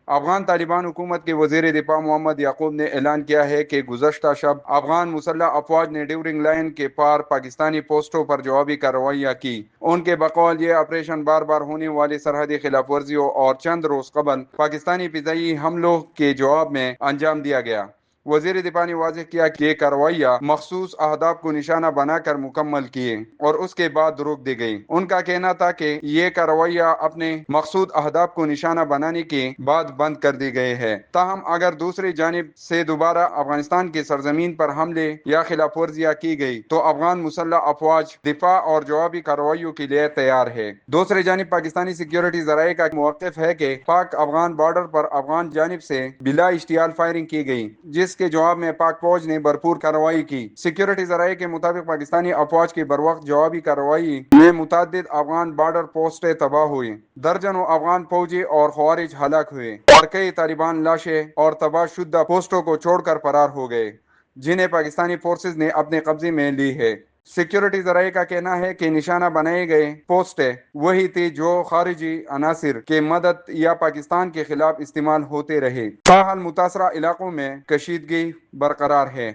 افغان طالبان حکومت کے وزیر دفاع محمد یعقوب نے اعلان کیا ہے کہ گزشتہ شب افغان مسلح افواج نے ڈیورنگ لائن کے پار پاکستانی پوسٹوں پر جوابی کارروائیاں کی۔ ان کے بقول یہ آپریشن بار بار ہونے والی سرحدی خلاف ورزیوں اور چند روز قبل پاکستانی فضائی حملوں کے جواب میں انجام دیا گیا۔ وزیر دفاع نے واضح کیا کہ یہ کارروائیاں مخصوص اہداف کو نشانہ بنا کر مکمل کیے اور اس کے بعد روک دی گئی۔ ان کا کہنا تھا کہ یہ کارروائیاں اپنے مقصود اہداف کو نشانہ بنانے کے بعد بند کر دی گئے ہیں، تاہم اگر دوسری جانب سے دوبارہ افغانستان کی سرزمین پر حملے یا خلاف ورزیاں کی گئی تو افغان مسلح افواج دفاع اور جوابی کارروائیوں کے لیے تیار ہے۔ دوسری جانب پاکستانی سیکیورٹی ذرائع کا موقف ہے کہ پاک افغان بارڈر پر افغان جانب سے بلا اشتعال فائرنگ کی گئی، جس کے جواب میں پاک فوج نے بھرپور کارروائی کی۔ سیکیورٹی ذرائع کے مطابق پاکستانی افواج کی بروقت جوابی کارروائی میں متعدد افغان بارڈر پوسٹیں تباہ ہوئی، درجنوں افغان فوجی اور خوارج ہلاک ہوئے اور کئی طالبان لاشیں اور تباہ شدہ پوسٹوں کو چھوڑ کر فرار ہو گئے، جنہیں پاکستانی فورسز نے اپنے قبضے میں لی ہے۔ سیکیورٹی ذرائع کا کہنا ہے کہ نشانہ بنائے گئے پوسٹیں وہی تھی جو خارجی عناصر کے مدد یا پاکستان کے خلاف استعمال ہوتے رہے، تاحال متاثرہ علاقوں میں کشیدگی برقرار ہے۔